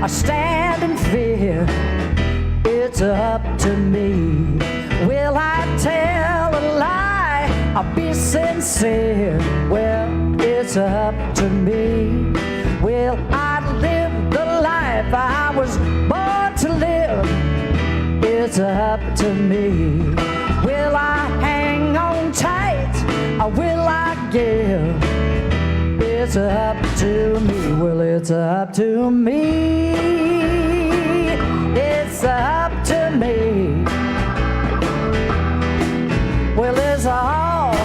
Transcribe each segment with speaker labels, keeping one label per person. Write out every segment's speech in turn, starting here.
Speaker 1: I stand in fear? It's up to me. Will I tell a lie? I'll be sincere. Well, it's up to me. Will I live the life I was born to live? It's up to me. Will I hang on tight or will I give? It's up to me. Well, it's up to me. It's up to me. Well, it's all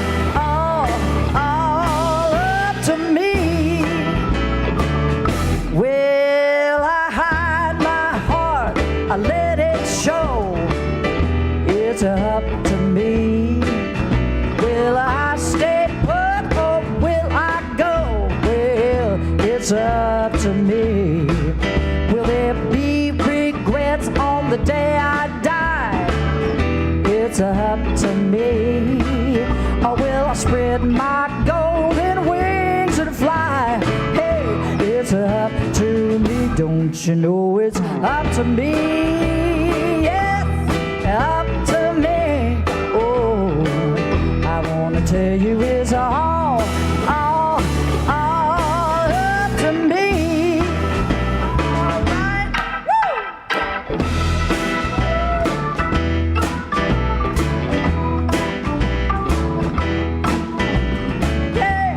Speaker 1: up to me. Will I hide my heart? I let it show. It's up to me. Will I stay put or will I go? Well, it's up to me. Will there be regrets on the day I die? It's up to me. Or will I spread my golden wings and fly? Hey, it's up to me. Don't you know it's up to me? Yes, up to me. Oh, I want to tell you it's all up to me. All right, woo! Yeah.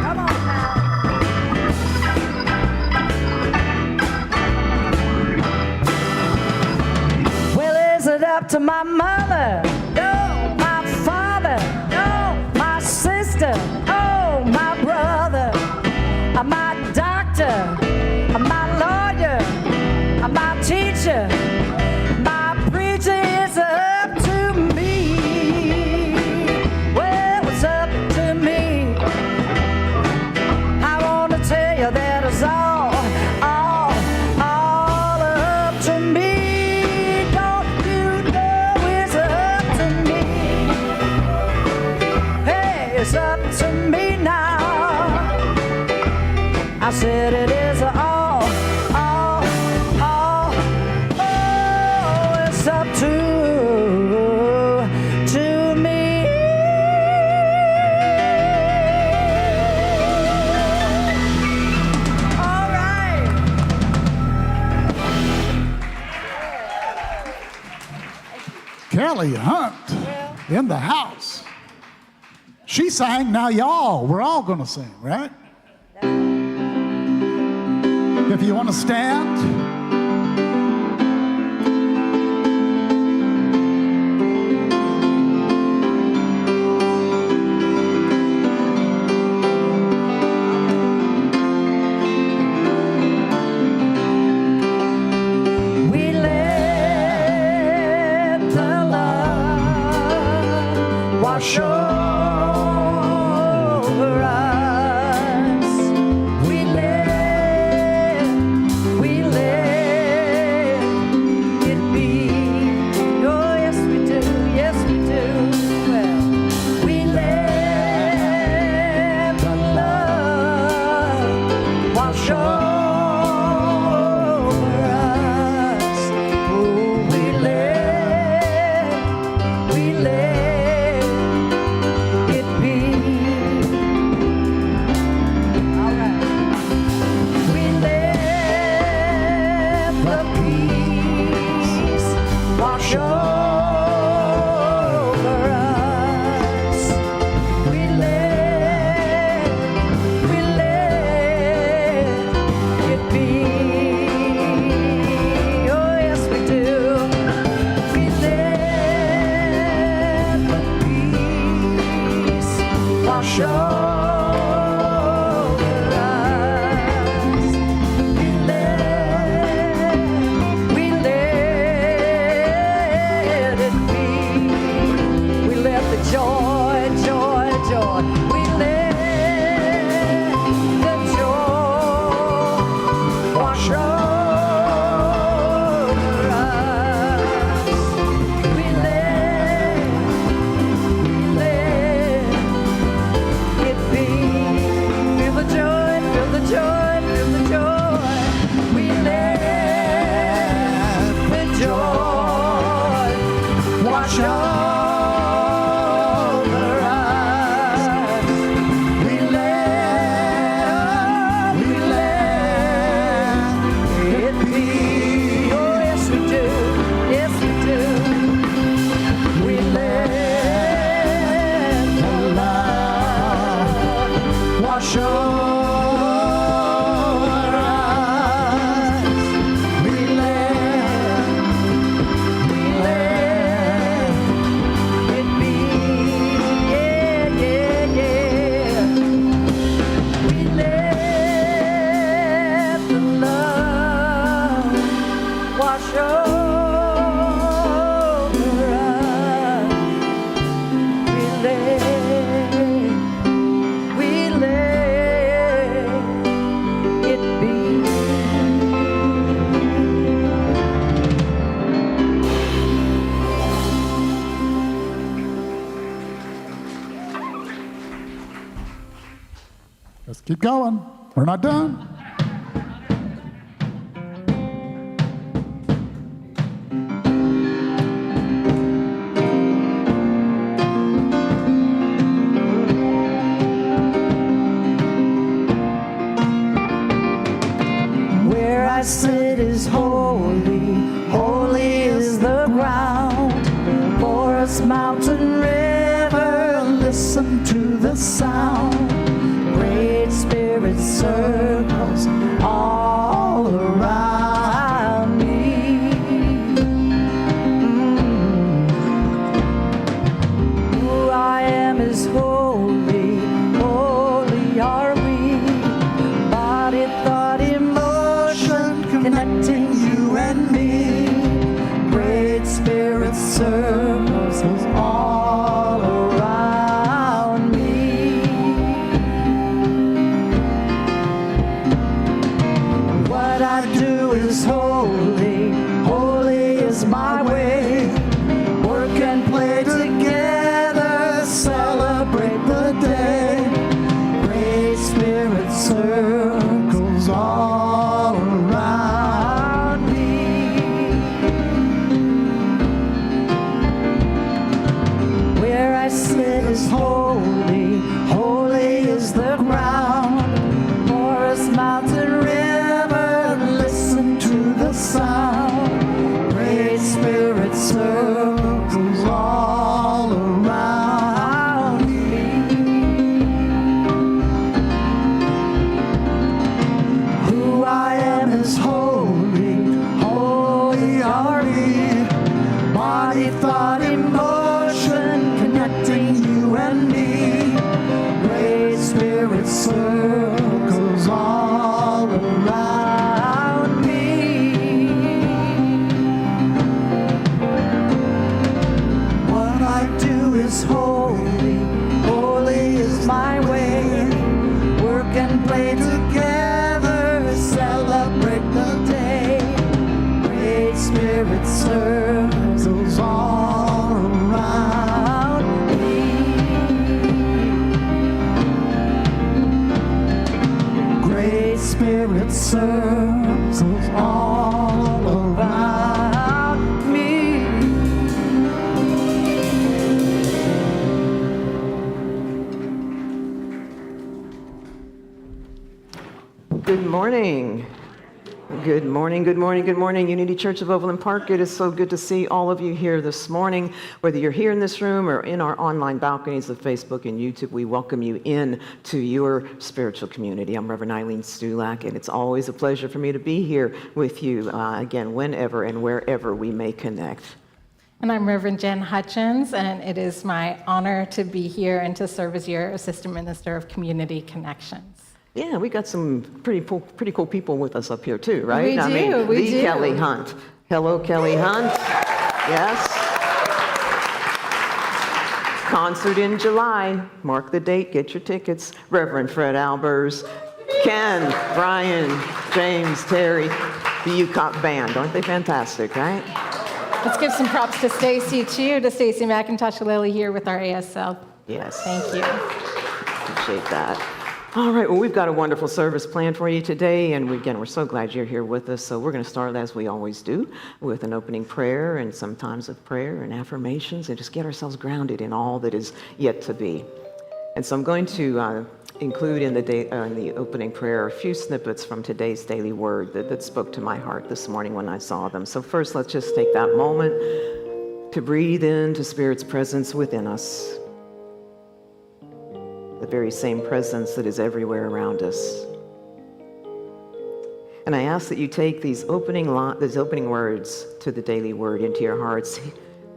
Speaker 1: Come on now. Well, is it up to my mother? No. My father? No. My sister? Oh, my brother? My doctor? My lawyer? My teacher? My preacher? Is up to me. Well, it's up to me. I want to tell you that it's all up to me. Don't you know it's up to me? Hey, it's up to me now. I said it is all, it's up to me. All right.
Speaker 2: Kelly Hunt in the house. She sang, now y'all, we're all going to sing, right? If you want to stand.
Speaker 1: We let the love wash over us. We let it be. Oh, yes we do, yes we do. Well, we let the love wash over us. Oh, we let wash over us. We let it be. Oh, yes we do, yes we do. We let the love wash over us. We let it be. Yeah, yeah, yeah. We let the love wash over us. We let it be.
Speaker 2: Let's keep going. We're not done.
Speaker 1: Where I sit is holy, holy is the ground. Forest, mountain, river, listen to the sound. Great Spirit circles all around me. Who I am is holy, holy are we. Body, thought, emotion, connecting you and me. Great Spirit circles all around me. What I do is holy, holy is my way. Work and play together, celebrate the day. Great Spirit circles all around me. Where I sit is holy, holy is the ground. Forest, mountain, river, listen to the sound. Great Spirit circles all around me. Who I am is holy, holy are we. Body, thought, emotion, connecting you and me. Great Spirit circles all around me. What I do is holy, holy is my way. Work and play together, celebrate the day. Great Spirit circles all around me. Great Spirit circles all around me.
Speaker 3: Good morning. Good morning, good morning, good morning, Unity Church of Overland Park. It is so good to see all of you here this morning. Whether you're here in this room or in our online balconies of Facebook and YouTube, we welcome you in to your spiritual community. I'm Reverend Eileen Stulak, and it's always a pleasure for me to be here with you again, whenever and wherever we may connect.
Speaker 4: And I'm Reverend Jen Hutchins, and it is my honor to be here and to serve as your Assistant Minister of Community Connections.
Speaker 3: Yeah, we got some pretty cool people with us up here too, right?
Speaker 4: We do.
Speaker 3: Kelly Hunt. Hello, Kelly Hunt. Yes. Concert in July. Mark the date, get your tickets. Reverend Fred Albers, Ken, Brian, James, Terry, the UCOP band. Aren't they fantastic, right?
Speaker 4: Let's give some props to Stacy too, to Stacy McIntosh Lilly here with our ASL.
Speaker 3: Yes.
Speaker 4: Thank you.
Speaker 3: Appreciate that. All right, well, we've got a wonderful service planned for you today, and we're so glad you're here with us. So we're going to start, as we always do, with an opening prayer and some times of prayer and affirmations, and just get ourselves grounded in all that is yet to be. And so I'm going to include in the opening prayer a few snippets from today's daily word that spoke to my heart this morning when I saw them. So first, let's just take that moment to breathe into Spirit's presence within us. The very same presence that is everywhere around us. And I ask that you take these opening words to the daily word into your hearts,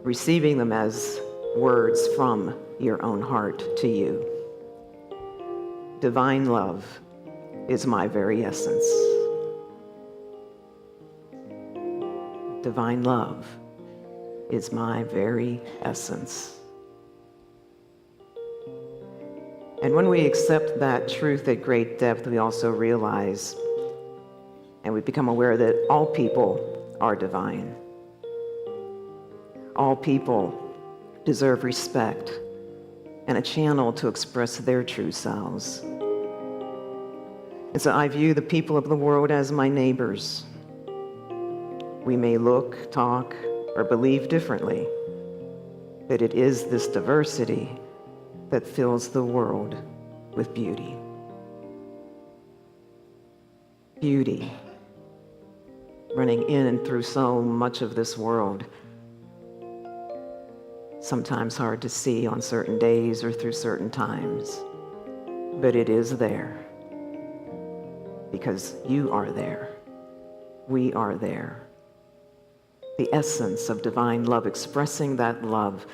Speaker 3: receiving them as words from your own heart to you. Divine love is my very essence. Divine love is my very essence. And when we accept that truth at great depth, we also realize and we become aware that all people are divine. All people deserve respect and a channel to express their true selves. And so I view the people of the world as my neighbors. We may look, talk, or believe differently, but it is this diversity that fills the world with beauty. Beauty running in and through so much of this world, sometimes hard to see on certain days or through certain times, but it is there because you are there. We are there. The essence of divine love, expressing that love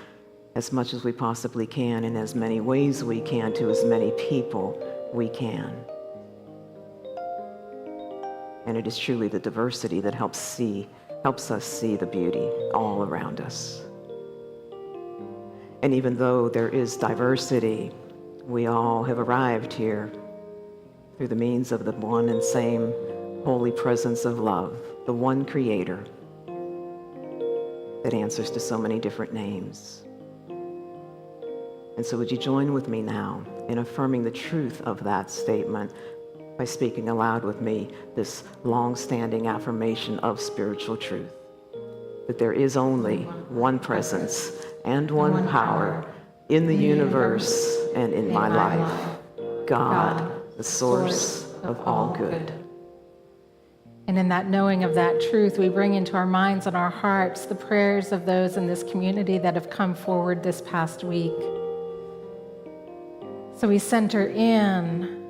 Speaker 3: as much as we possibly can, in as many ways we can, to as many people we can. And it is truly the diversity that helps us see the beauty all around us. And even though there is diversity, we all have arrived here through the means of the one and same holy presence of love, the one Creator that answers to so many different names. And so would you join with me now in affirming the truth of that statement by speaking aloud with me this long-standing affirmation of spiritual truth, that there is only one presence and one power in the universe and in my life, God, the source of all good.
Speaker 4: And in that knowing of that truth, we bring into our minds and our hearts the prayers of those in this community that have come forward this past week. So we center in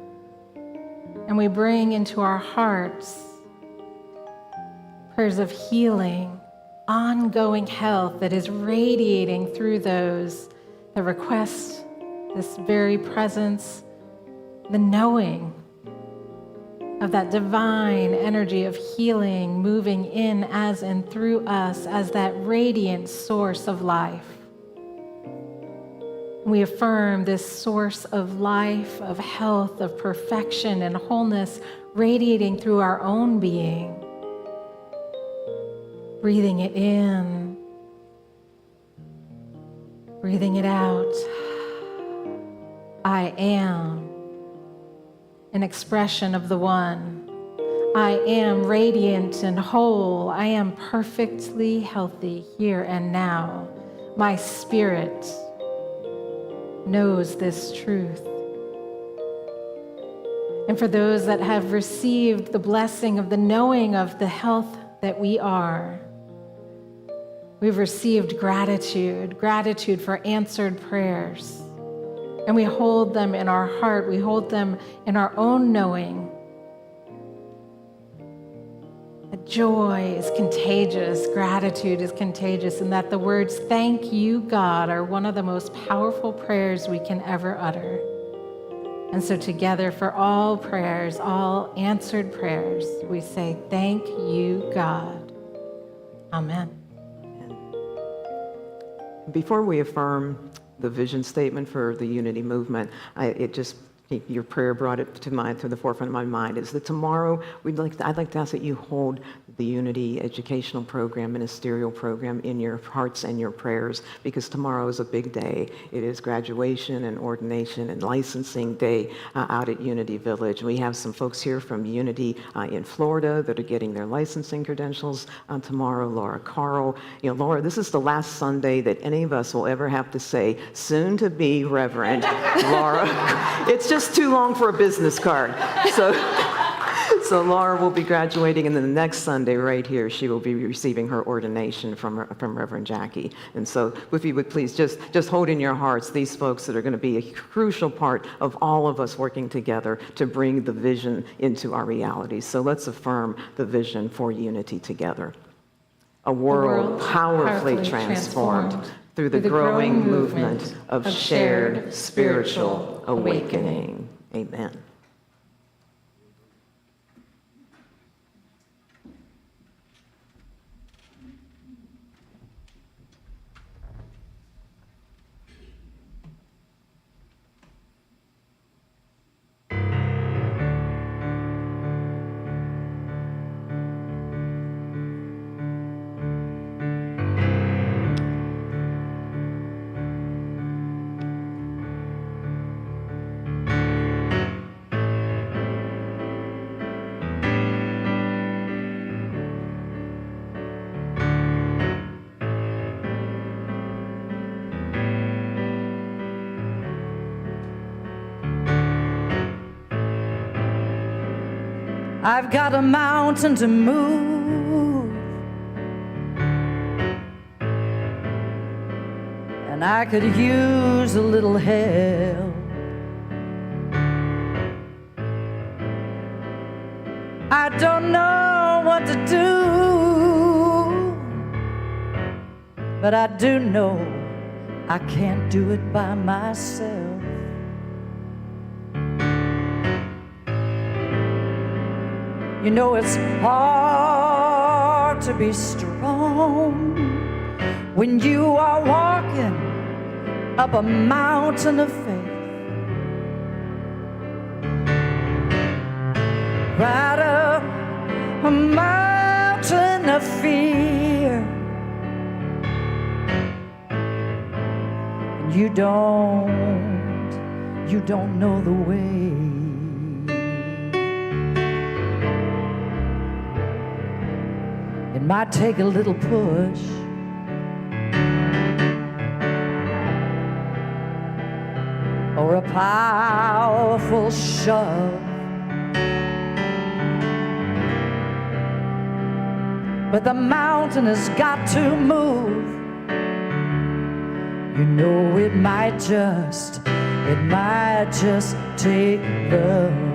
Speaker 4: and we bring into our hearts prayers of healing, ongoing health that is radiating through those that request this very presence, the knowing of that divine energy of healing moving in as and through us as that radiant source of life. We affirm this source of life, of health, of perfection and wholeness radiating through our own being. Breathing it in, breathing it out. I am an expression of the one. I am radiant and whole. I am perfectly healthy here and now. My spirit knows this truth. And for those that have received the blessing of the knowing of the health that we are, we've received gratitude for answered prayers. And we hold them in our heart, we hold them in our own knowing. That joy is contagious, gratitude is contagious, and that the words, "Thank you, God," are one of the most powerful prayers we can ever utter. And so together, for all prayers, all answered prayers, we say, "Thank you, God." Amen.
Speaker 3: Before we affirm the vision statement for the Unity Movement, it just your prayer brought it to the forefront of my mind, is that tomorrow I'd like to ask that you hold the Unity educational program, ministerial program in your hearts and your prayers, because tomorrow is a big day. It is graduation and ordination and licensing day out at Unity Village. We have some folks here from Unity in Florida that are getting their licensing credentials tomorrow. Laura Carl. Laura, this is the last Sunday that any of us will ever have to say, soon to be Reverend Laura. It's just too long for a business card. So Laura will be graduating, and then the next Sunday right here, she will be receiving her ordination from Reverend Jackie. And so if you would please just hold in your hearts these folks that are going to be a crucial part of all of us working together to bring the vision into our reality. So let's affirm the vision for Unity together. A world powerfully transformed through the growing movement of shared spiritual awakening. Amen.
Speaker 1: I've got a mountain to move, and I could use a little help. I don't know what to do, but I do know I can't do it by myself. You know it's hard to be strong when you are walking up a mountain of faith, right up a mountain of fear, and you don't know the way. It might take a little push, or a powerful shove, but the mountain has got to move. You know it might just take love.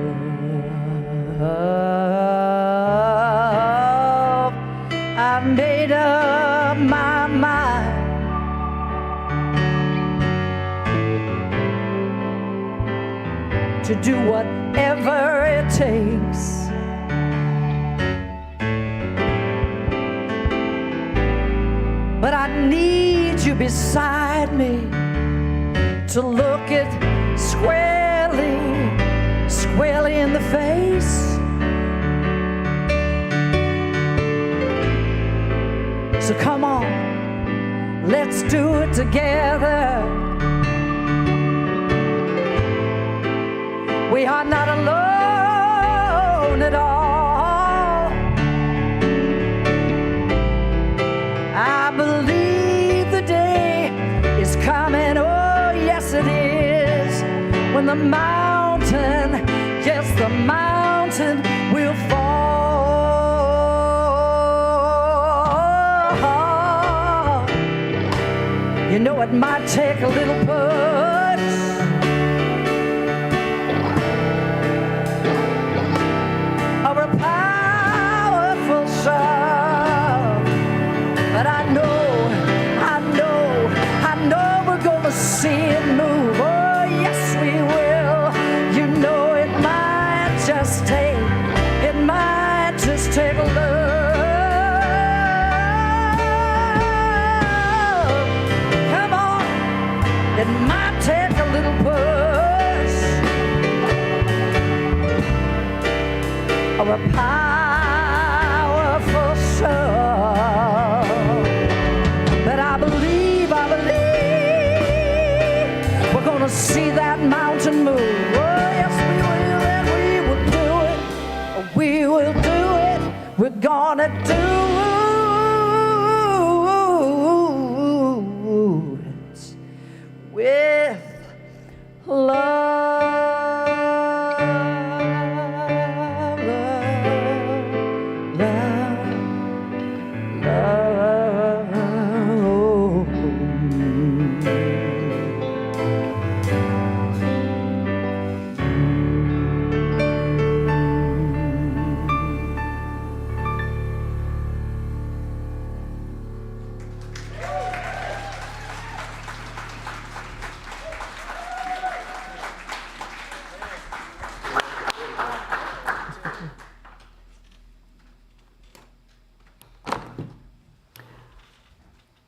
Speaker 1: I've made up my mind to do whatever it takes. But I need you beside me to look it squarely in the face. So come on, let's do it together. We are not alone at all. I believe the day is coming, oh yes it is, when the mountain, yes the mountain will fall. You know it might take a little push, or a powerful shove, but I know we're gonna see it move. Oh yes we will. You know it might just take a love. Come on, it might take a powerful show. But I believe we're gonna see that mountain move. Oh, yes, we will, and we will do it. We will do it. We're gonna do it with love, love, love.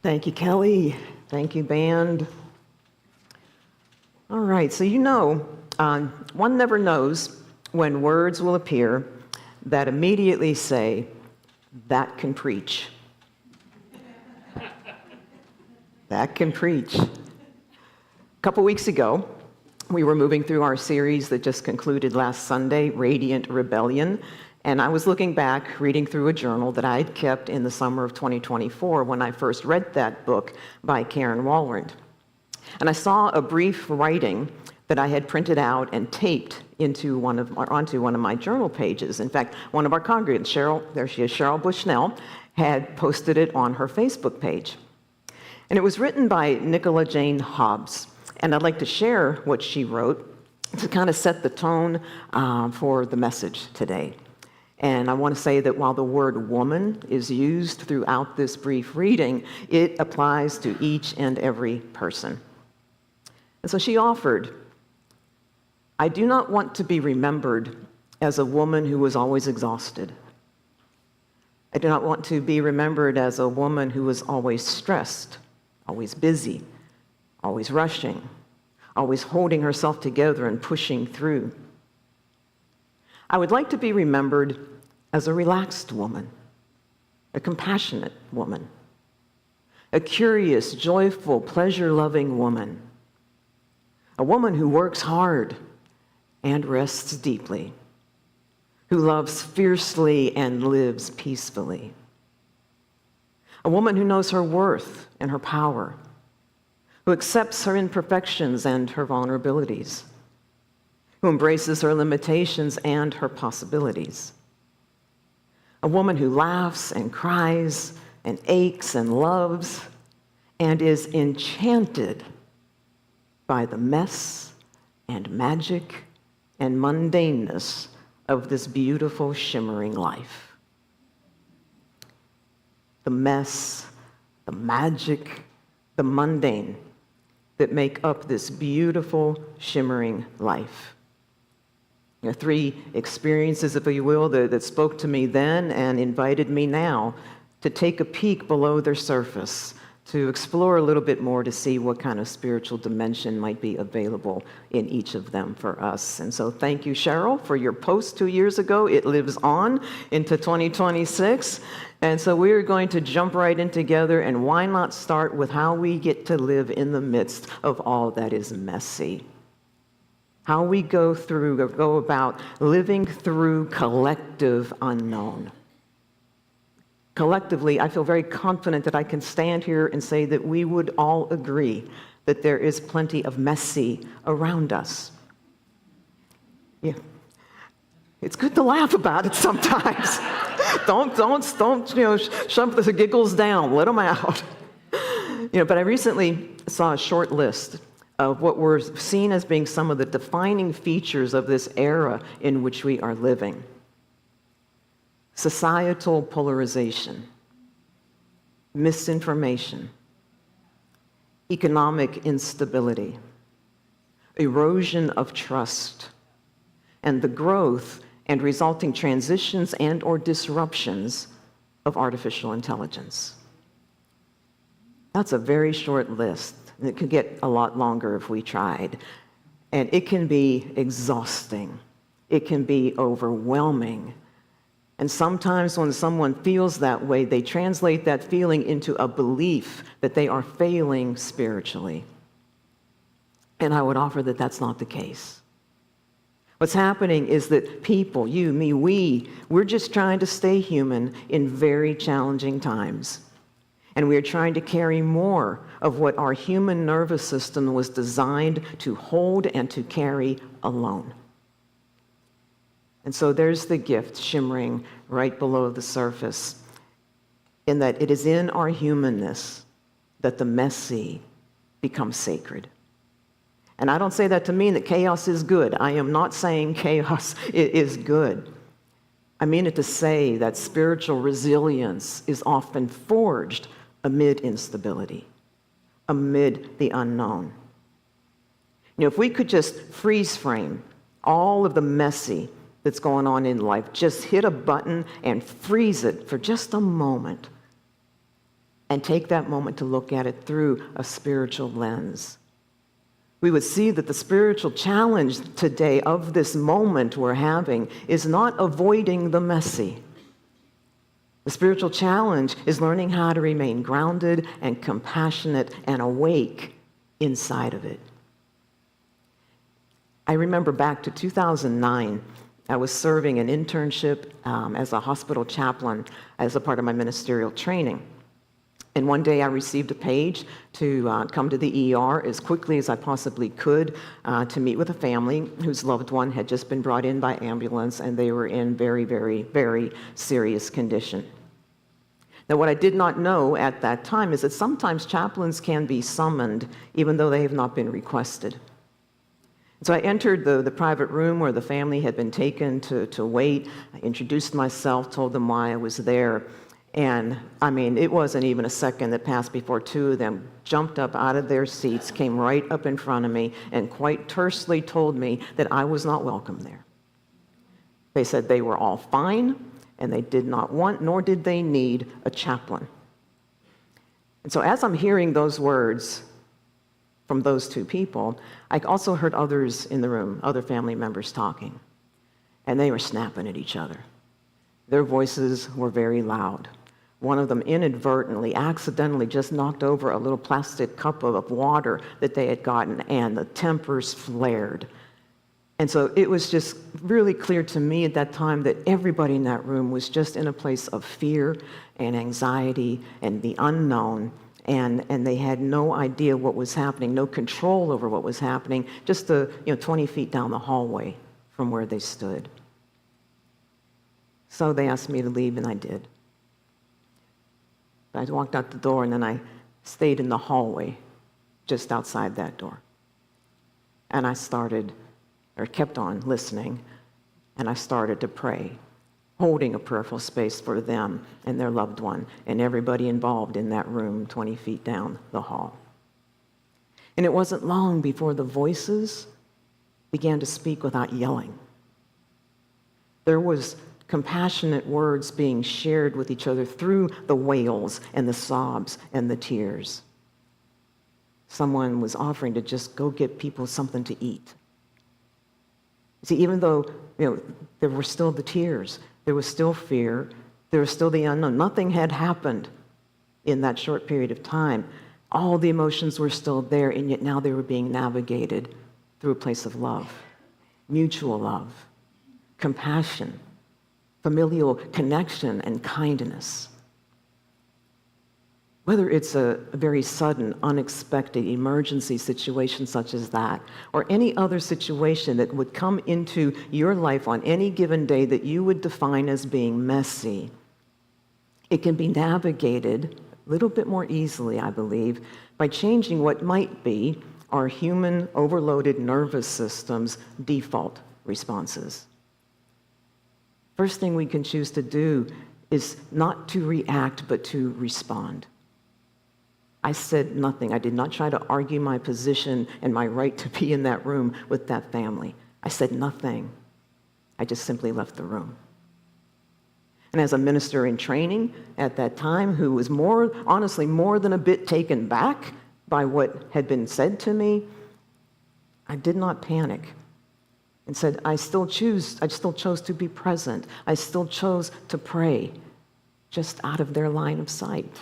Speaker 3: Thank you, Kelly. Thank you, band. All right, so one never knows when words will appear that immediately say, that can preach. That can preach. A couple weeks ago, we were moving through our series that just concluded last Sunday, Radiant Rebellion. And I was looking back, reading through a journal that I had kept in the summer of 2024 when I first read that book by Karen Walrand. And I saw a brief writing that I had printed out and taped onto one of my journal pages. In fact, one of our congregants, Cheryl, there she is, Cheryl Bushnell, had posted it on her Facebook page. And it was written by Nicola Jane Hobbs. And I'd like to share what she wrote to kind of set the tone for the message today. And I want to say that while the word woman is used throughout this brief reading, it applies to each and every person. And so she offered, I do not want to be remembered as a woman who was always exhausted. I do not want to be remembered as a woman who was always stressed, always busy, always rushing, always holding herself together and pushing through. I would like to be remembered as a relaxed woman, a compassionate woman, a curious, joyful, pleasure-loving woman, a woman who works hard and rests deeply, who loves fiercely and lives peacefully, a woman who knows her worth and her power, who accepts her imperfections and her vulnerabilities, who embraces her limitations and her possibilities. A woman who laughs and cries and aches and loves and is enchanted by the mess and magic and mundaneness of this beautiful, shimmering life. The mess, the magic, the mundane that make up this beautiful, shimmering life. Three experiences, if you will, that spoke to me then and invited me now to take a peek below their surface, to explore a little bit more to see what kind of spiritual dimension might be available in each of them for us. And so thank you, Cheryl, for your post 2 years ago. It lives on into 2026. And so we're going to jump right in together, and why not start with how we get to live in the midst of all that is messy. How we go about living through collective unknown. Collectively, I feel very confident that I can stand here and say that we would all agree that there is plenty of messy around us. Yeah. It's good to laugh about it sometimes. Don't shove the giggles down, let them out. But I recently saw a short list of what were seen as being some of the defining features of this era in which we are living. Societal polarization, misinformation, economic instability, erosion of trust, and the growth and resulting transitions and/or disruptions of artificial intelligence. That's a very short list. And it could get a lot longer if we tried. And it can be exhausting. It can be overwhelming. And sometimes when someone feels that way, they translate that feeling into a belief that they are failing spiritually. And I would offer that that's not the case. What's happening is that people, you, me, we're just trying to stay human in very challenging times. And we are trying to carry more of what our human nervous system was designed to hold and to carry alone. And so there's the gift shimmering right below the surface, in that it is in our humanness that the messy becomes sacred. And I don't say that to mean that chaos is good. I am not saying chaos is good. I mean it to say that spiritual resilience is often forged amid instability, amid the unknown. If we could just freeze frame all of the messy that's going on in life, just hit a button and freeze it for just a moment, and take that moment to look at it through a spiritual lens, we would see that the spiritual challenge today of this moment we're having is not avoiding the messy. The spiritual challenge is learning how to remain grounded and compassionate and awake inside of it. I remember back to 2009, I was serving an internship as a hospital chaplain as a part of my ministerial training. And one day I received a page to come to the ER as quickly as I possibly could to meet with a family whose loved one had just been brought in by ambulance, and they were in very, very, very serious condition. Now, what I did not know at that time is that sometimes chaplains can be summoned even though they have not been requested. So I entered the private room where the family had been taken to wait. I introduced myself, told them why I was there. And I mean, it wasn't even a second that passed before two of them jumped up out of their seats, came right up in front of me, and quite tersely told me that I was not welcome there. They said they were all fine, and they did not want, nor did they need, a chaplain. And so as I'm hearing those words from those two people, I also heard others in the room, other family members talking, and they were snapping at each other. Their voices were very loud. One of them inadvertently, accidentally just knocked over a little plastic cup of water that they had gotten, and the tempers flared. And so it was just really clear to me at that time that everybody in that room was just in a place of fear and anxiety and the unknown, and they had no idea what was happening, no control over what was happening, just 20 feet down the hallway from where they stood. So they asked me to leave, and I did. I walked out the door, and then I stayed in the hallway just outside that door. And I kept on listening, and I started to pray, holding a prayerful space for them and their loved one and everybody involved in that room 20 feet down the hall. And it wasn't long before the voices began to speak without yelling. There was compassionate words being shared with each other through the wails and the sobs and the tears. Someone was offering to just go get people something to eat. See, even though there were still the tears, there was still fear, there was still the unknown. Nothing had happened in that short period of time. All the emotions were still there, and yet now they were being navigated through a place of love, mutual love, compassion, familial connection, and kindness. Whether it's a very sudden, unexpected emergency situation such as that, or any other situation that would come into your life on any given day that you would define as being messy, it can be navigated a little bit more easily, I believe, by changing what might be our human overloaded nervous system's default responses. First thing we can choose to do is not to react, but to respond. I said nothing. I did not try to argue my position and my right to be in that room with that family. I said nothing. I just simply left the room. And as a minister in training at that time, who was honestly more than a bit taken back by what had been said to me, I did not panic. and said, I still chose to be present. I still chose to pray just out of their line of sight.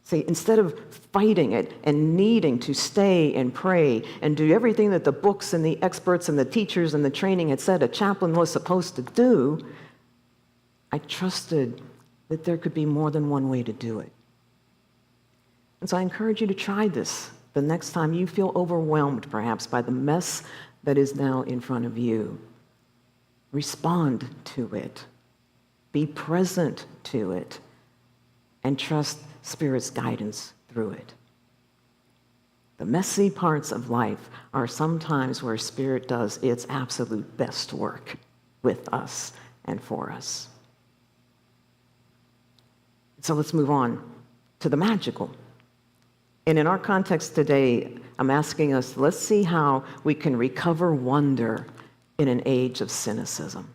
Speaker 3: See, instead of fighting it and needing to stay and pray and do everything that the books and the experts and the teachers and the training had said a chaplain was supposed to do, I trusted that there could be more than one way to do it. And so I encourage you to try this the next time you feel overwhelmed, perhaps, by the mess that is now in front of you. Respond to it. Be present to it. And trust Spirit's guidance through it. The messy parts of life are sometimes where Spirit does its absolute best work with us and for us. So let's move on to the magical. And in our context today, I'm asking us, let's see how we can recover wonder in an age of cynicism.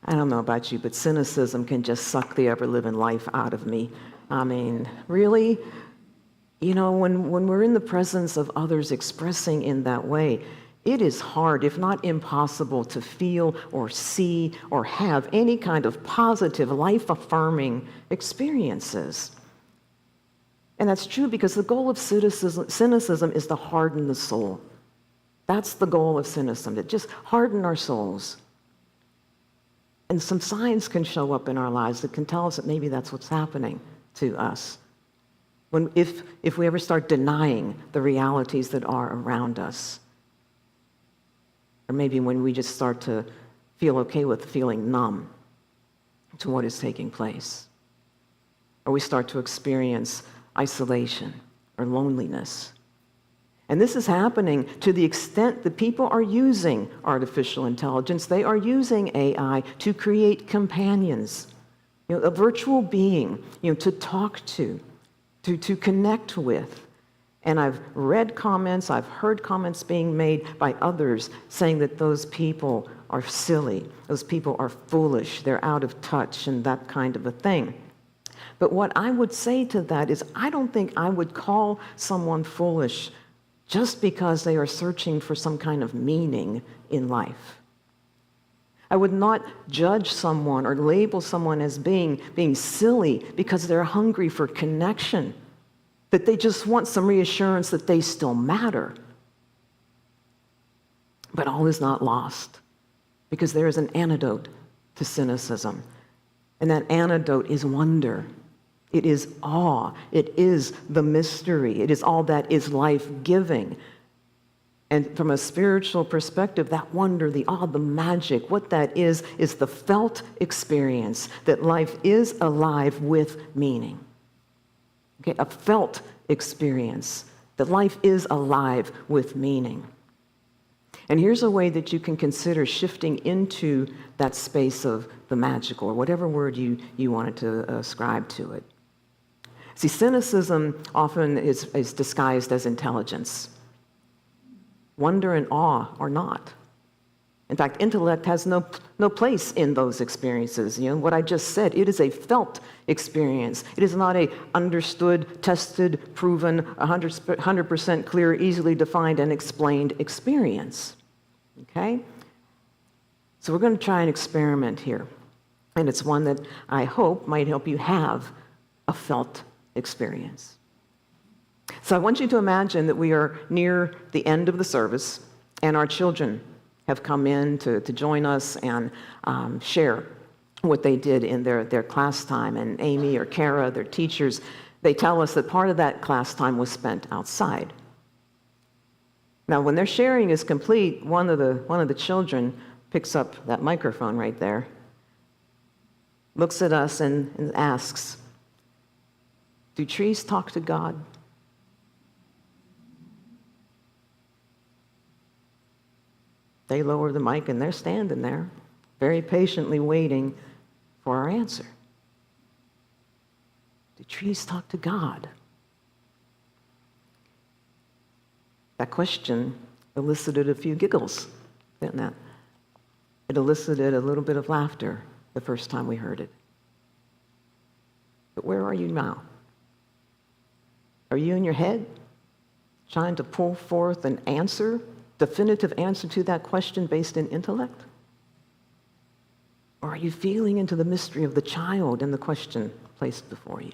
Speaker 3: I don't know about you, but cynicism can just suck the ever-living life out of me. I mean, really? You know, when we're in the presence of others expressing in that way, it is hard, if not impossible, to feel or see or have any kind of positive, life-affirming experiences. And that's true because the goal of cynicism is to harden the soul. That's the goal of cynicism, to just harden our souls. And some signs can show up in our lives that can tell us that maybe that's what's happening to us. If we ever start denying the realities that are around us. Or maybe when we just start to feel okay with feeling numb to what is taking place. Or we start to experience isolation or loneliness. And this is happening to the extent that people are using artificial intelligence. They are using AI to create companions, a virtual being, to talk to connect with. And I've read comments, I've heard comments being made by others saying that those people are silly, those people are foolish, they're out of touch, and that kind of a thing. But what I would say to that is I don't think I would call someone foolish just because they are searching for some kind of meaning in life. I would not judge someone or label someone as being silly because they're hungry for connection, that they just want some reassurance that they still matter. But all is not lost, because there is an antidote to cynicism, and that antidote is wonder. It is awe. It is the mystery. It is all that is life-giving. And from a spiritual perspective, that wonder, the awe, the magic, what that is the felt experience that life is alive with meaning. Okay, a felt experience that life is alive with meaning. And here's a way that you can consider shifting into that space of the magical, or whatever word you wanted to ascribe to it. See, cynicism often is disguised as intelligence. Wonder and awe are not. In fact, intellect has no place in those experiences. What I just said, it is a felt experience. It is not a understood, tested, proven, 100% clear, easily defined and explained experience. Okay? So we're going to try an experiment here. And it's one that I hope might help you have a felt experience. So I want you to imagine that we are near the end of the service and our children have come in to join us and share what they did in their class time. And Amy or Kara, their teachers, they tell us that part of that class time was spent outside. Now, when their sharing is complete, one of the children picks up that microphone right there, looks at us and asks, "Do trees talk to God?" They lower the mic and they're standing there, very patiently waiting for our answer. Do trees talk to God? That question elicited a few giggles, didn't it? It elicited a little bit of laughter the first time we heard it. But where are you now? Are you in your head trying to pull forth an answer definitive answer to that question based in intellect? Or are you feeling into the mystery of the child and the question placed before you?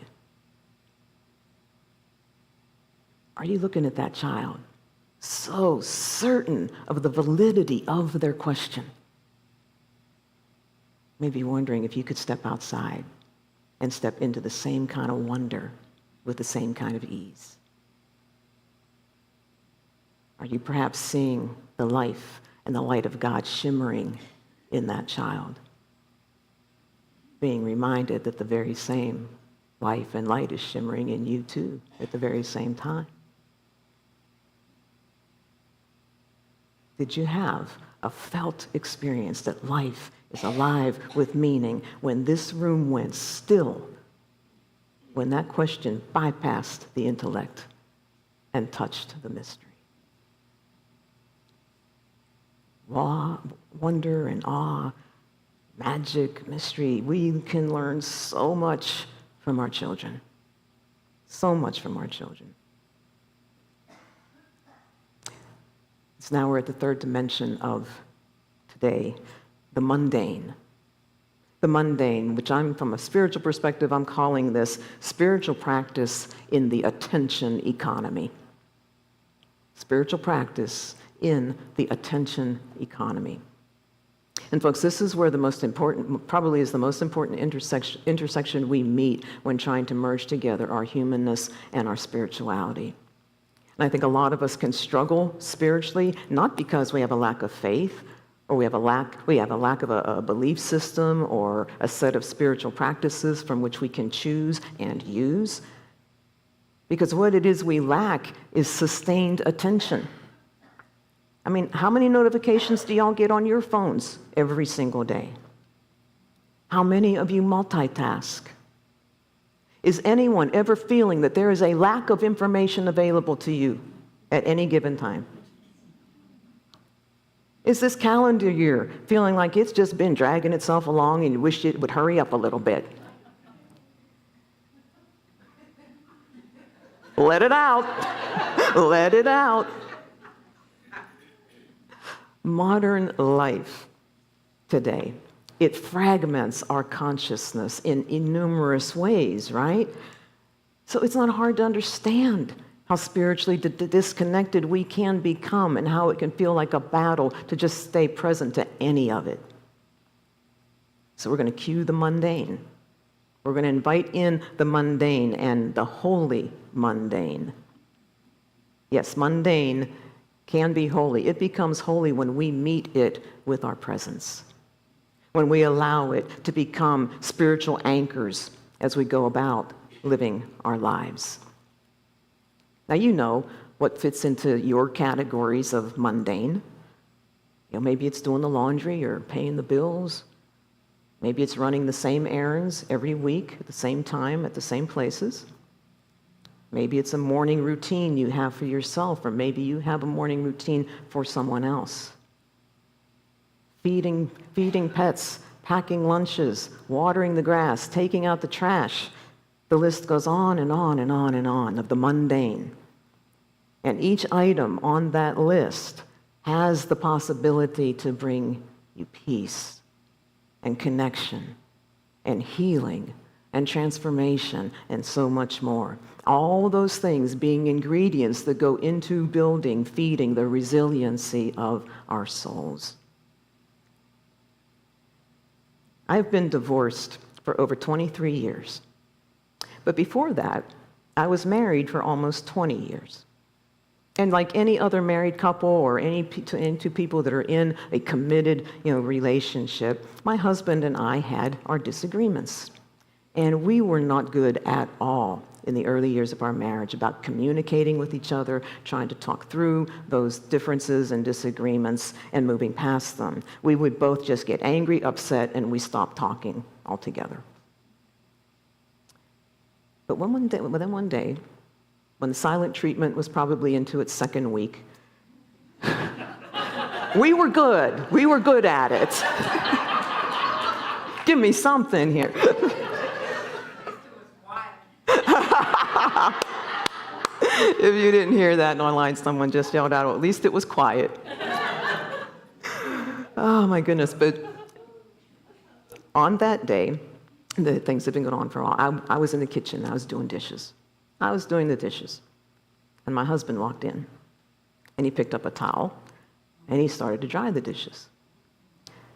Speaker 3: Are you looking at that child so certain of the validity of their question? Maybe wondering if you could step outside and step into the same kind of wonder with the same kind of ease. Are you perhaps seeing the life and the light of God shimmering in that child? Being reminded that the very same life and light is shimmering in you too at the very same time. Did you have a felt experience that life is alive with meaning when this room went still, when that question bypassed the intellect and touched the mystery? Wonder and awe, magic, mystery. We can learn so much from our children. So much from our children. So now we're at the third dimension of today, the mundane. The mundane, which from a spiritual perspective, I'm calling this spiritual practice in the attention economy. Spiritual practice in the attention economy. And folks, this is where the most important, probably is the most important intersection we meet when trying to merge together our humanness and our spirituality. And I think a lot of us can struggle spiritually, not because we have a lack of faith, or we have a lack of a belief system or a set of spiritual practices from which we can choose and use. Because what it is we lack is sustained attention. I mean, how many notifications do y'all get on your phones every single day? How many of you multitask? Is anyone ever feeling that there is a lack of information available to you at any given time? Is this calendar year feeling like it's just been dragging itself along and you wish it would hurry up a little bit? Let it out. Let it out. Modern life today, it fragments our consciousness in innumerous ways, right? So it's not hard to understand how spiritually disconnected we can become and how it can feel like a battle to just stay present to any of it. So we're going to cue the mundane. We're going to invite in the mundane and the holy mundane. Yes, mundane can be holy. It becomes holy when we meet it with our presence, when we allow it to become spiritual anchors as we go about living our lives. Now, you know what fits into your categories of mundane. You know, maybe it's doing the laundry or paying the bills. Maybe it's running the same errands every week at the same time at the same places. Maybe it's a morning routine you have for yourself, or maybe you have a morning routine for someone else. Feeding pets, packing lunches, watering the grass, taking out the trash. The list goes on and on and on and on of the mundane. And each item on that list has the possibility to bring you peace and connection and healing and transformation and so much more. All those things being ingredients that go into building, feeding the resiliency of our souls. I've been divorced for over 23 years. But before that, I was married for almost 20 years. And like any other married couple or any two people that are in a committed, relationship, my husband and I had our disagreements. And we were not good at all in the early years of our marriage about communicating with each other, trying to talk through those differences and disagreements and moving past them. We would both just get angry, upset, and we stopped talking altogether. But one day, when the silent treatment was probably into its second week, we were good. We were good at it. Give me something here. If you didn't hear that online, someone just yelled out, well, at least it was quiet. Oh my goodness. But on that day, the things have been going on for a while. I was in the kitchen. I was doing dishes. I was doing the dishes. And my husband walked in. And he picked up a towel. And he started to dry the dishes.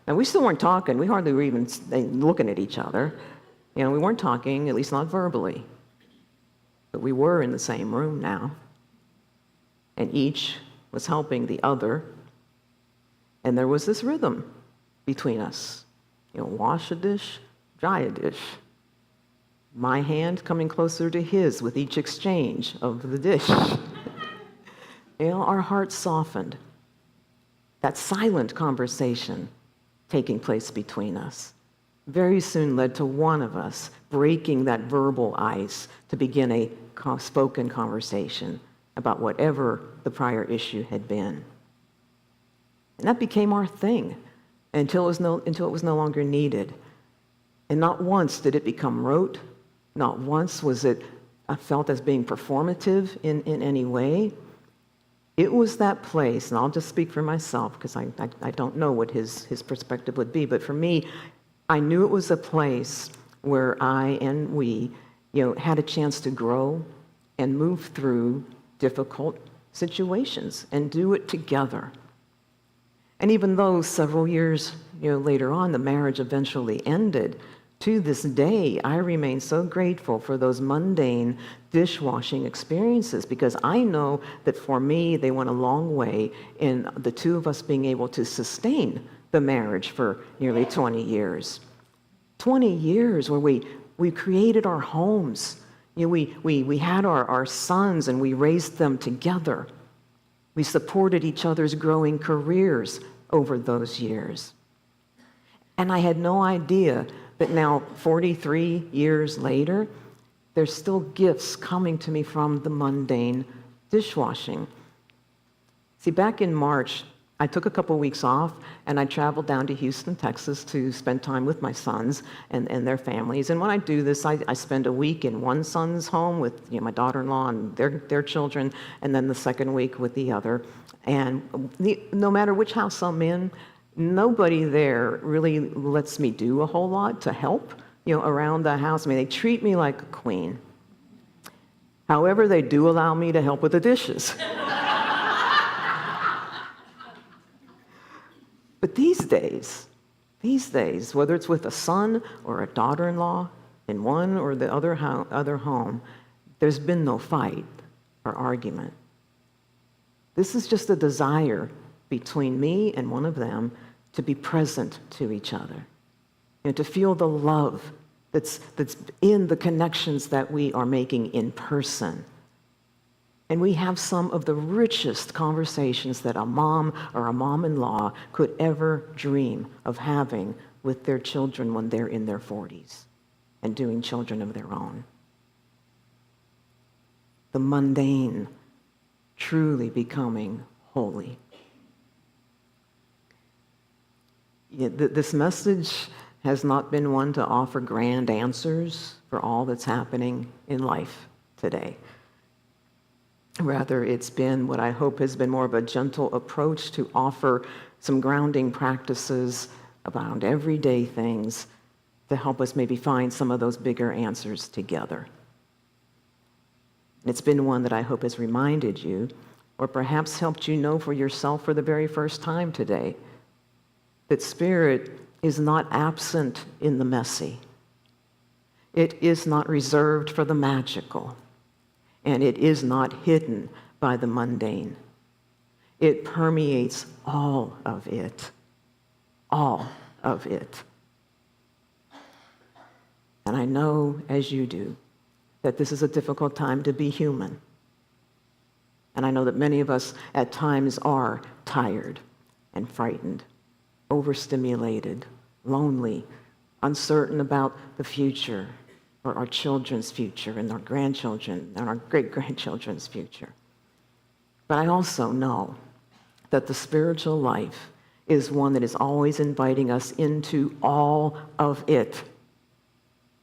Speaker 3: And we still weren't talking. We hardly were even looking at each other. You know, we weren't talking, at least not verbally. But we were in the same room now. And each was helping the other. And there was this rhythm between us. You know, wash a dish, dry a dish. My hand coming closer to his with each exchange of the dish. You know, our hearts softened. That silent conversation taking place between us very soon led to one of us breaking that verbal ice to begin a spoken conversation about whatever the prior issue had been. And that became our thing until it was no longer needed. And not once did it become rote. Not once was it felt as being performative in any way. It was that place, and I'll just speak for myself because I don't know what his perspective would be, but for me, I knew it was a place where I and we, had a chance to grow and move through difficult situations and do it together. And even though several years later on the marriage eventually ended, to this day, I remain so grateful for those mundane dishwashing experiences because I know that for me, they went a long way in the two of us being able to sustain the marriage for nearly 20 years. 20 years where we created our homes. We had our sons and we raised them together. We supported each other's growing careers over those years. And I had no idea that now, 43 years later, there's still gifts coming to me from the mundane dishwashing. See, back in March, I took a couple weeks off and I traveled down to Houston, Texas to spend time with my sons and their families. And when I do this, I spend a week in one son's home with my daughter-in-law and their children, and then the second week with the other. And no matter which house I'm in, nobody there really lets me do a whole lot to help, around the house. I mean, they treat me like a queen. However, they do allow me to help with the dishes. But these days, whether it's with a son or a daughter-in-law in one or the other home, there's been no fight or argument. This is just a desire between me and one of them to be present to each other, to feel the love that's in the connections that we are making in person. And we have some of the richest conversations that a mom or a mom-in-law could ever dream of having with their children when they're in their 40s and doing children of their own. The mundane truly becoming holy. This message has not been one to offer grand answers for all that's happening in life today. Rather, it's been what I hope has been more of a gentle approach to offer some grounding practices around everyday things to help us maybe find some of those bigger answers together. It's been one that I hope has reminded you, or perhaps helped you know for yourself for the very first time today, that Spirit is not absent in the messy. It is not reserved for the magical. And it is not hidden by the mundane. It permeates all of it. All of it. And I know, as you do, that this is a difficult time to be human. And I know that many of us at times are tired and frightened, overstimulated, lonely, uncertain about the future, or our children's future and our grandchildren and our great-grandchildren's future. But I also know that the spiritual life is one that is always inviting us into all of it.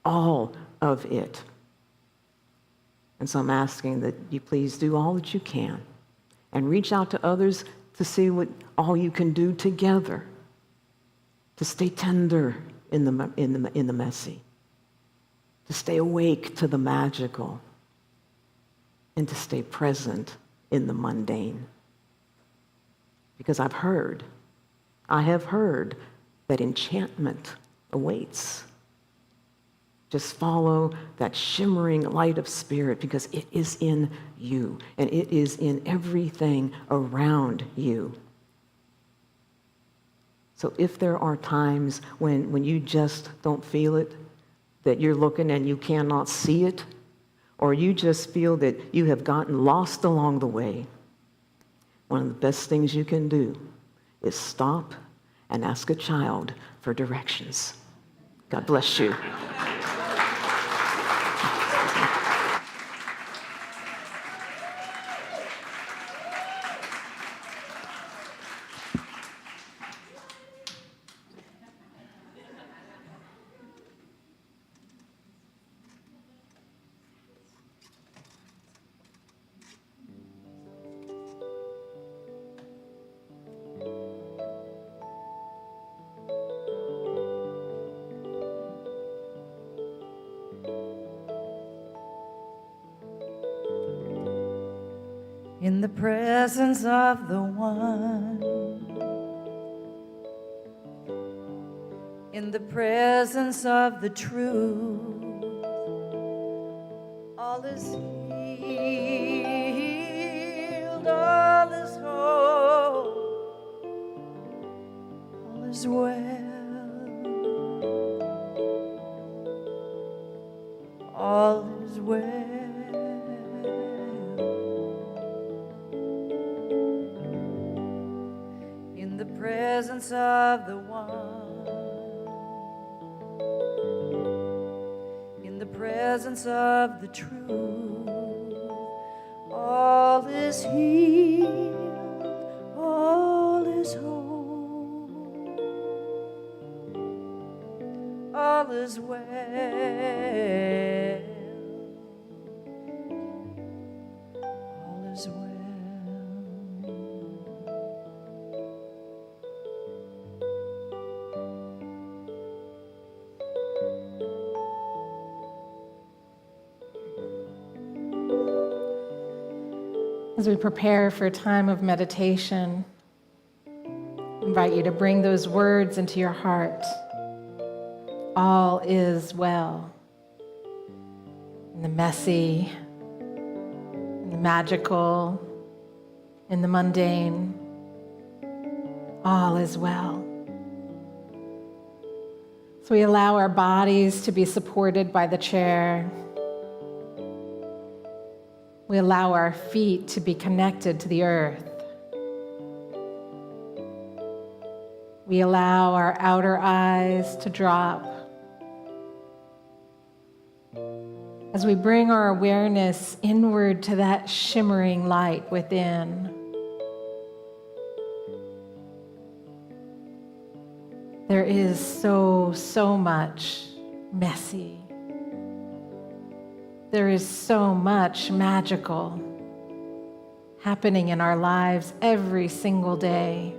Speaker 3: All of it. And so I'm asking that you please do all that you can and reach out to others to see what all you can do together to stay tender in the messy, to stay awake to the magical, and to stay present in the mundane. Because I have heard that enchantment awaits. Just follow that shimmering light of spirit, because it is in you and it is in everything around you. So if there are times when you just don't feel it, that you're looking and you cannot see it, or you just feel that you have gotten lost along the way, one of the best things you can do is stop and ask a child for directions. God bless you.
Speaker 1: In the presence of the one, in the presence of the truth, all is healed, all is whole, all is well, all is well. In the presence of the one, in the presence of the truth, all is healed, all is whole, all is well, all is well.
Speaker 4: As we prepare for a time of meditation, I invite you to bring those words into your heart. All is well. In the messy, in the magical, in the mundane, all is well. So we allow our bodies to be supported by the chair. We allow our feet to be connected to the earth. We allow our outer eyes to drop. As we bring our awareness inward to that shimmering light within, there is so much messy. There is so much magical happening in our lives every single day.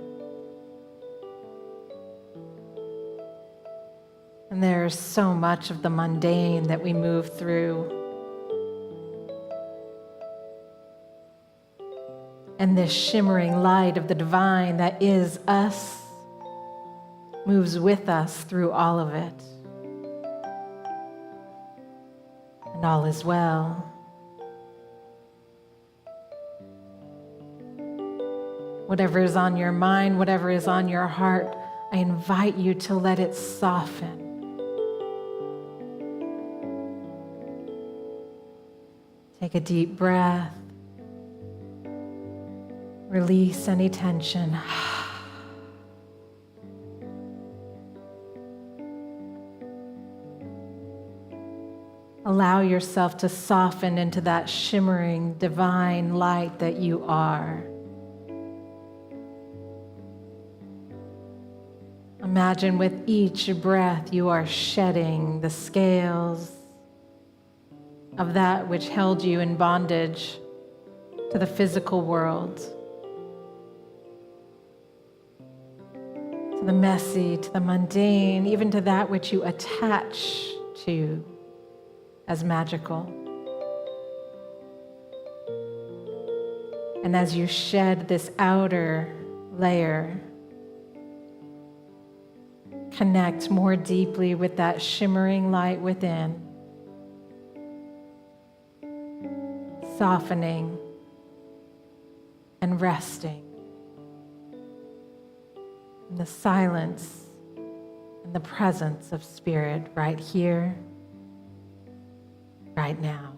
Speaker 4: And there's so much of the mundane that we move through. And this shimmering light of the divine that is us moves with us through all of it. And all is well. Whatever is on your mind, whatever is on your heart, I invite you to let it soften. Take a deep breath. Release any tension. Allow yourself to soften into that shimmering divine light that you are. Imagine with each breath you are shedding the scales, of that which held you in bondage to the physical world, to the messy, to the mundane, even to that which you attach to as magical. And as you shed this outer layer, connect more deeply with that shimmering light within, softening and resting in the silence and the presence of Spirit right here, right now.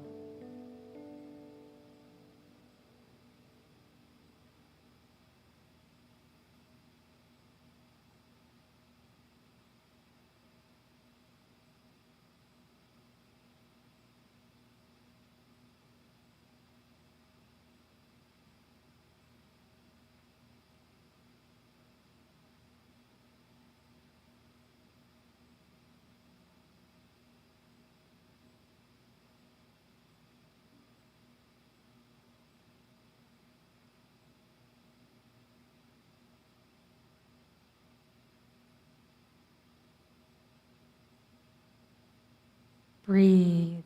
Speaker 4: Breathe.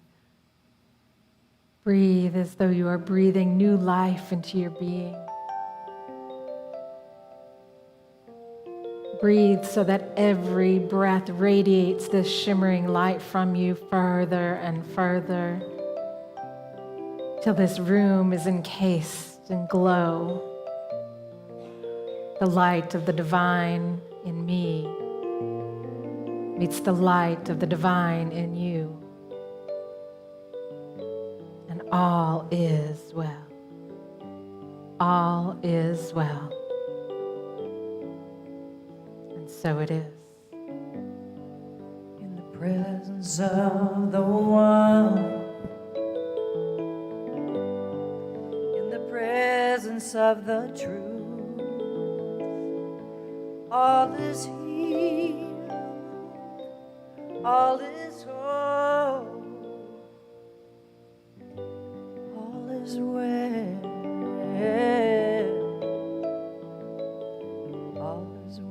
Speaker 4: Breathe as though you are breathing new life into your being. Breathe so that every breath radiates this shimmering light from you further and further, till this room is encased in glow. The light of the divine in me meets the light of the divine in you. And all is well. All is well. And so it is.
Speaker 1: In the presence of the one, in the presence of the truth, all is healed, all is whole. All is well, all is well.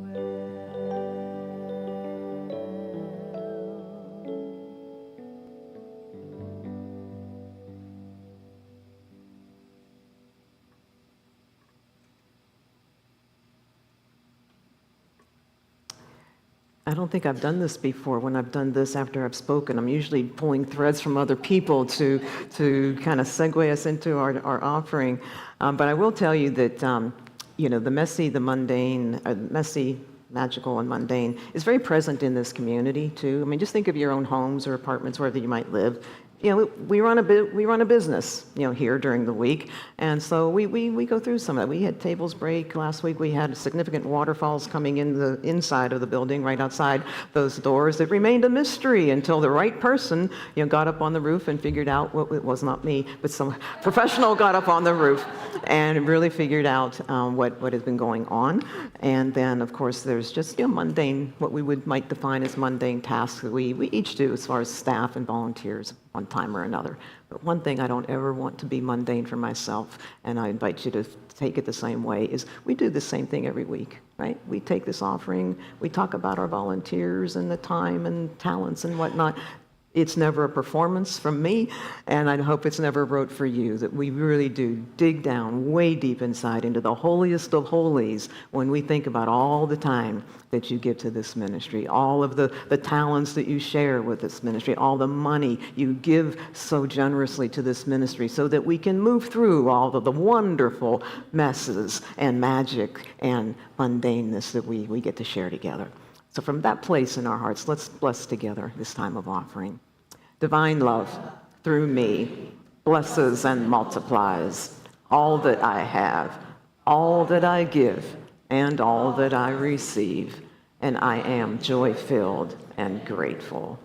Speaker 3: I don't think I've done this before. When I've done this after I've spoken, I'm usually pulling threads from other people to kind of segue us into our offering. But I will tell you that, the messy, the mundane, messy, magical, and mundane is very present in this community too. I mean, just think of your own homes or apartments, wherever you might live. We run a business, here during the week, and so we go through some of that. We had tables break last week. We had significant waterfalls coming in the inside of the building, right outside those doors. It remained a mystery until the right person, got up on the roof and figured out it was not me, but some professional got up on the roof and really figured out what has been going on. And then, of course, there's just mundane, what we might define as mundane tasks that we each do as far as staff and volunteers, one time or another. But one thing I don't ever want to be mundane for myself, and I invite you to take it the same way, is we do the same thing every week, right? We take this offering, we talk about our volunteers and the time and talents and whatnot. It's never a performance from me, and I hope it's never a rote for you, that we really do dig down way deep inside into the holiest of holies when we think about all the time that you give to this ministry, all of the talents that you share with this ministry, all the money you give so generously to this ministry so that we can move through all of the wonderful messes and magic and mundaneness that we get to share together. So from that place in our hearts, let's bless together this time of offering. Divine love, through me, blesses and multiplies all that I have, all that I give, and all that I receive, and I am joy-filled and grateful.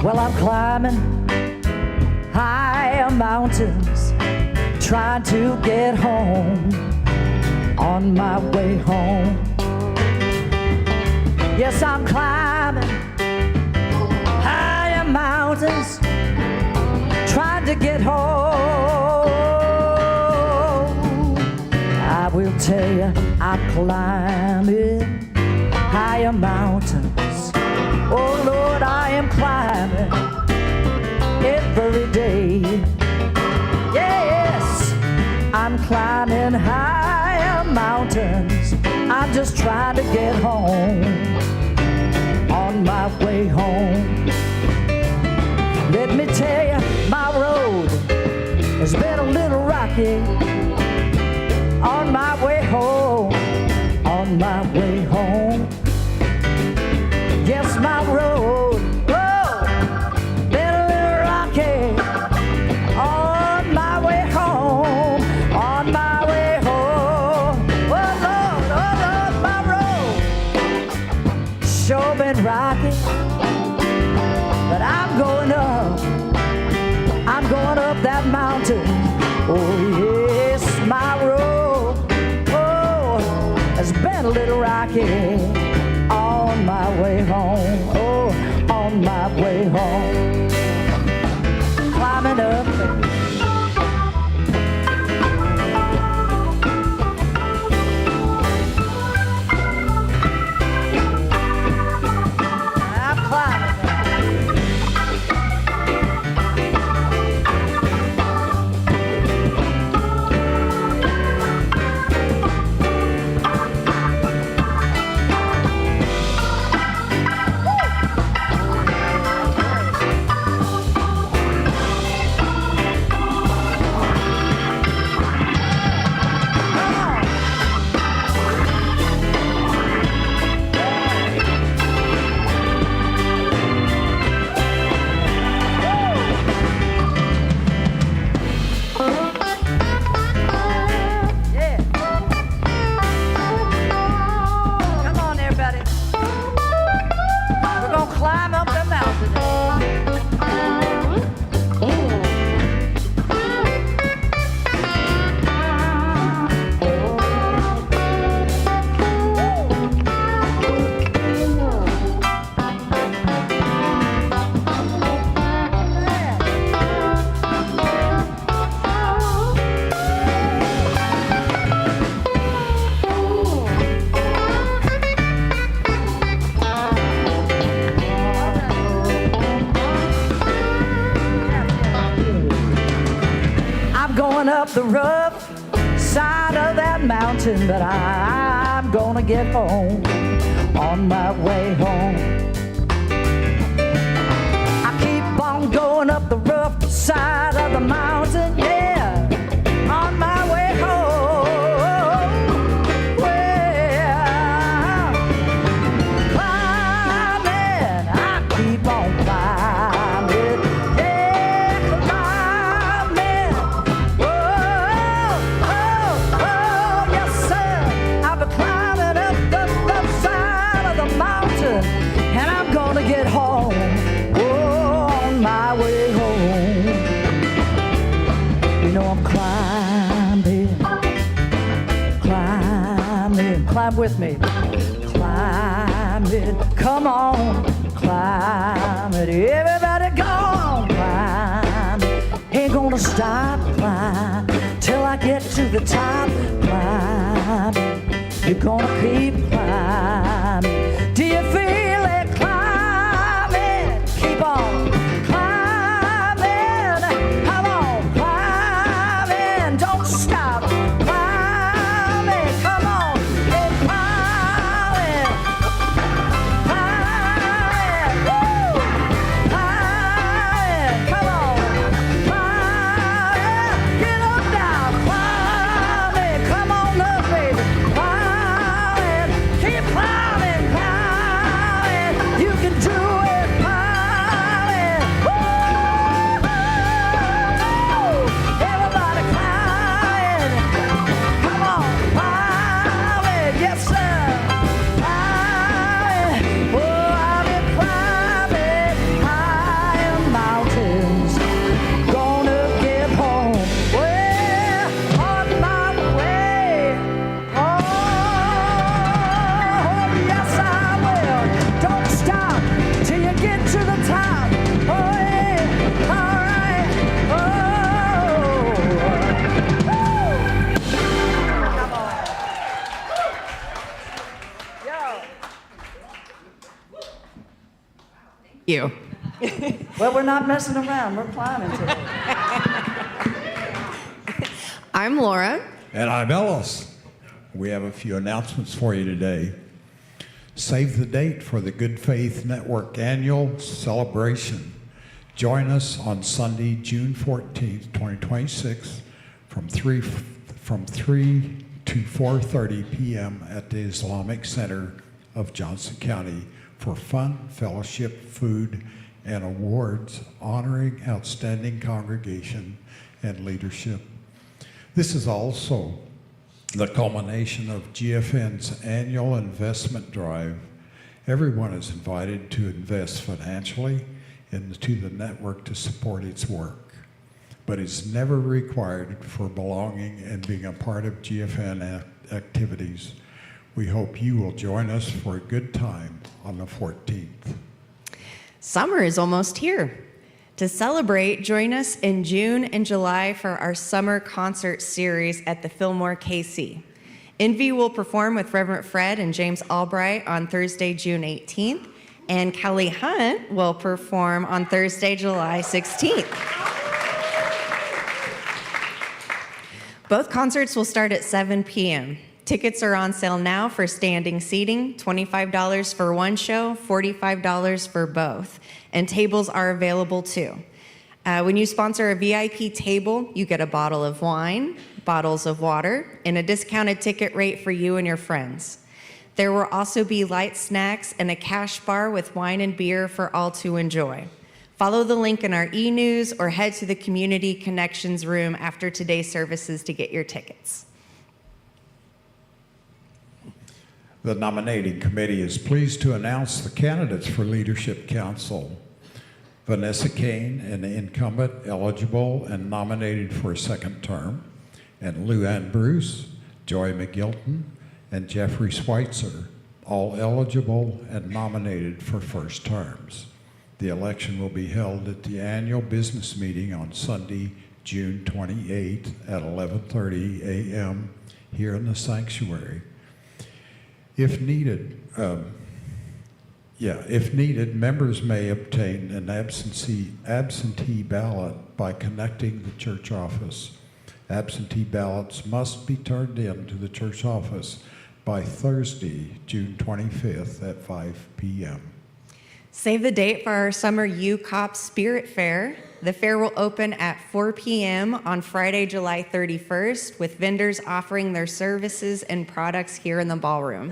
Speaker 1: Well, I'm climbing higher mountains, trying to get home, on my way home. Yes, I'm climbing higher mountains, trying to get home. I will tell you, I'm climbing higher mountains. Oh Lord, I am climbing every day. Yes, I'm climbing higher mountains. I'm just trying to get home, on my way home. Let me tell you, my road has been a little rocky, on my way home, on my way home. Yes, my road, oh, been a little rocky, on my way home, on my way home. Oh Lord, my road sure been rocky, but I'm going up that mountain. Oh yes, my road, oh, has been a little rocky, on my way home, oh, on my way home. Climbing up, I'm climbing. Up the rough side of that mountain, but I'm gonna get home, on my way home. I keep on going up the rough side of the mountain, yeah, on my way home. Well, climbing, I keep on climbing, yeah, climbing. And I'm gonna get home, oh, on my way home. You know I'm climbing, climbing, climb with me. Climbing, come on, climb it. Everybody go on, climb. Ain't gonna stop, climb, till I get to the top, climb. You're gonna keep climbing. Do you feel it climbing? Keep on climbing. Come on, climbing. Don't stop climbing. Come on, keep climbing. Climbing. Woo! Climbing. Come on, climbing. Get up now, climbing. Come on up, baby. Climbing. Keep climbing.
Speaker 5: You.
Speaker 1: Well, we're not messing around. We're climbing today.
Speaker 5: I'm Laura.
Speaker 6: And I'm Ellis. We have a few announcements for you today. Save the date for the Good Faith Network annual celebration. Join us on Sunday, June 14th, 2026, from 3 to 4:30 p.m. at the Islamic Center of Johnson County for fun, fellowship, food, and awards honoring outstanding congregation and leadership. This is also the culmination of GFN's annual investment drive. Everyone is invited to invest financially into the network to support its work, but is never required for belonging and being a part of GFN activities. We hope you will join us for a good time on the 14th.
Speaker 5: Summer is almost here. To celebrate, join us in June and July for our summer concert series at the Fillmore KC. Envy will perform with Reverend Fred and James Albright on Thursday, June 18th, and Kelly Hunt will perform on Thursday, July 16th. Both concerts will start at 7 p.m. Tickets are on sale now for standing seating, $25 for one show, $45 for both, and tables are available too. When you sponsor a VIP table, you get a bottle of wine, bottles of water, and a discounted ticket rate for you and your friends. There will also be light snacks and a cash bar with wine and beer for all to enjoy. Follow the link in our e-news or head to the Community Connections room after today's services to get your tickets.
Speaker 6: The nominating committee is pleased to announce the candidates for Leadership Council. Vanessa Kane, an incumbent, eligible and nominated for a second term, and Lou Ann Bruce, Joy McGilton, and Jeffrey Schweitzer, all eligible and nominated for first terms. The election will be held at the annual business meeting on Sunday, June 28 at 11:30 a.m. here in the sanctuary. If needed, members may obtain an absentee ballot by connecting the church office. Absentee ballots must be turned in to the church office by Thursday, June 25th at 5 p.m.
Speaker 5: Save the date for our summer UCOP Spirit Fair. The fair will open at 4 p.m. on Friday, July 31st, with vendors offering their services and products here in the ballroom.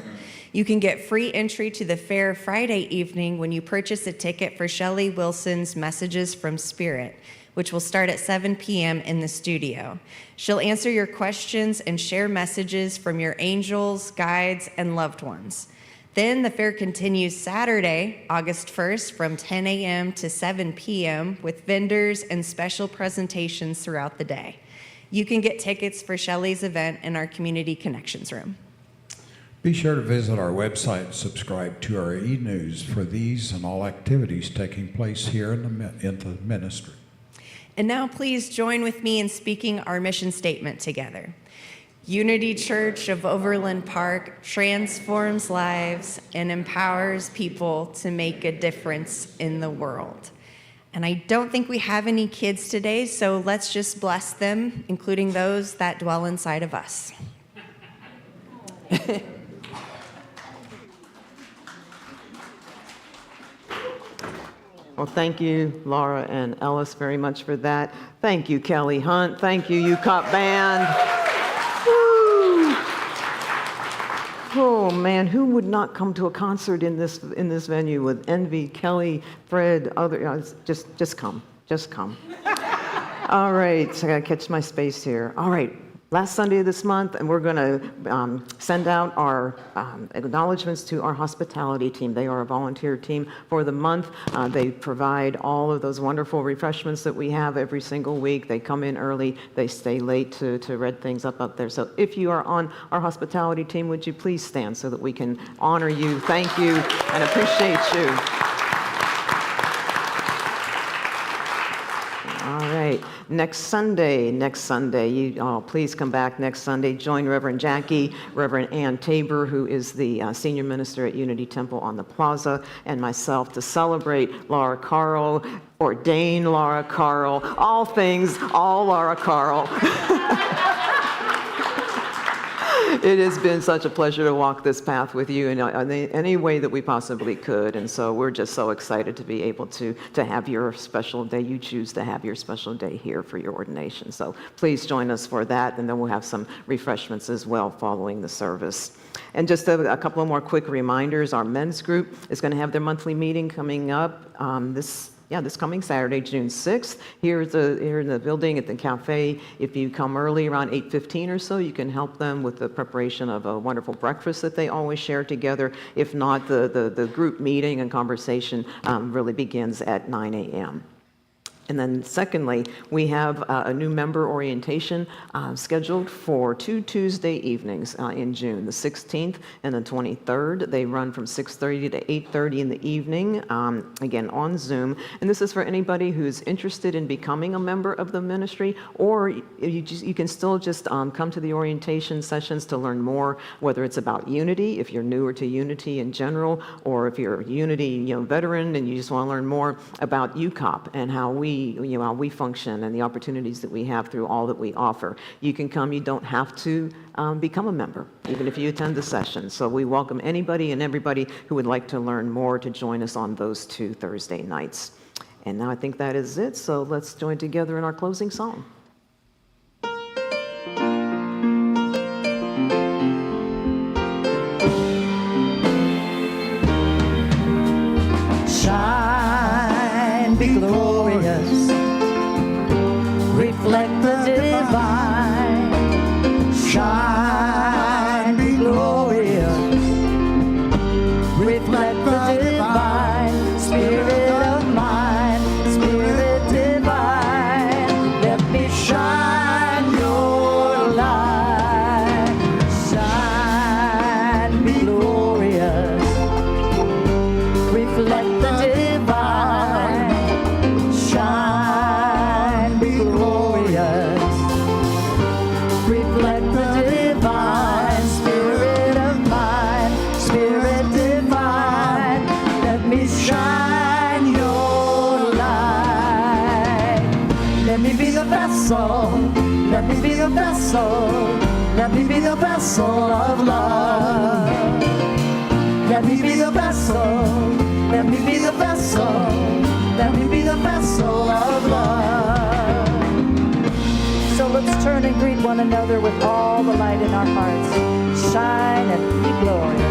Speaker 5: You can get free entry to the fair Friday evening when you purchase a ticket for Shelley Wilson's Messages from Spirit, which will start at 7 p.m. in the studio. She'll answer your questions and share messages from your angels, guides, and loved ones. Then the fair continues Saturday, August 1st from 10 a.m. to 7 p.m. with vendors and special presentations throughout the day. You can get tickets for Shelley's event in our Community Connections room.
Speaker 6: Be sure to visit our website and subscribe to our e-news for these and all activities taking place here in the ministry.
Speaker 5: And now please join with me in speaking our mission statement together. Unity Church of Overland Park transforms lives and empowers people to make a difference in the world. And I don't think we have any kids today, so let's just bless them, including those that dwell inside of us.
Speaker 3: Well, thank you, Laura and Ellis, very much for that. Thank you, Kelly Hunt. Thank you, UCOP Band. Woo. Oh man, who would not come to a concert in this venue with Envy, Kelly, Fred, other? Just come. All right, so I gotta catch my space here. All right. Last Sunday of this month, and we're going to send out our acknowledgments to our hospitality team. They are a volunteer team for the month. They provide all of those wonderful refreshments that we have every single week. They come in early. They stay late to red things up there. So if you are on our hospitality team, would you please stand so that we can honor you, thank you, and appreciate you. All right. right. Next Sunday, you all please come back next Sunday. Join Reverend Jackie, Reverend Ann Tabor, who is the senior minister at Unity Temple on the Plaza, and myself to celebrate Laura Carl, ordain Laura Carl, all things, all Laura Carl. It has been such a pleasure to walk this path with you in any way that we possibly could. And so we're just so excited to be able to have your special day. You choose to have your special day here for your ordination. So please join us for that. And then we'll have some refreshments as well following the service. And just a couple of more quick reminders. Our men's group is going to have their monthly meeting coming up this coming Saturday, June 6th, here in the building at the cafe. If you come early, around 8:15 or so, you can help them with the preparation of a wonderful breakfast that they always share together. If not, the group meeting and conversation really begins at 9 a.m. And then secondly, we have a new member orientation scheduled for 2 Tuesday evenings in June, the 16th and the 23rd. They run from 6:30 to 8:30 in the evening, again on Zoom. And this is for anybody who's interested in becoming a member of the ministry, or you can still just come to the orientation sessions to learn more, whether it's about Unity, if you're newer to Unity in general, or if you're a Unity veteran and you just want to learn more about UCOP and how we function and the opportunities that we have through all that we offer. You can come. You don't have to become a member, even if you attend the session. So we welcome anybody and everybody who would like to learn more to join us on those 2 Thursday nights. And now I think that is it. So let's join together in our closing song.
Speaker 1: Shine, be glorious, reflect the divine. Shine, be glorious, reflect the divine. Spirit of mine, Spirit divine, let me shine your light. Shine, be glorious, reflect the divine. Shine, be glorious, reflect the divine. Spirit of mine, Spirit divine, let me shine your light. Let me be the vessel, let me be the vessel, let me be the vessel of love. Let me be the vessel, let me be the vessel, let me be the vessel of love. So let's turn and greet one another with all the light in our hearts. Shine and be glorious.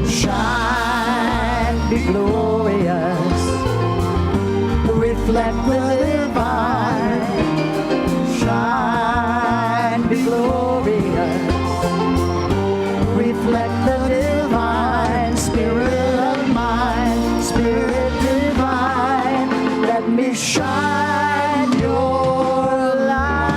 Speaker 1: Shine, be glorious, reflect the divine. Shine, be glorious, reflect the divine. Spirit of mine, Spirit divine, let me shine your light.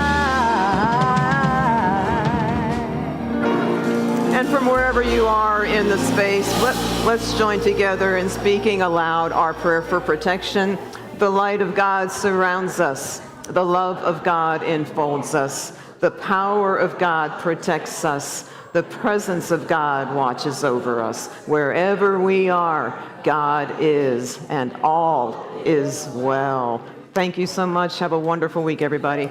Speaker 3: And from wherever you are in the space, let's join together in speaking aloud our prayer for protection. The light of God surrounds us. The love of God enfolds us. The power of God protects us. The presence of God watches over us. Wherever we are, God is, and all is well. Thank you so much. Have a wonderful week, everybody.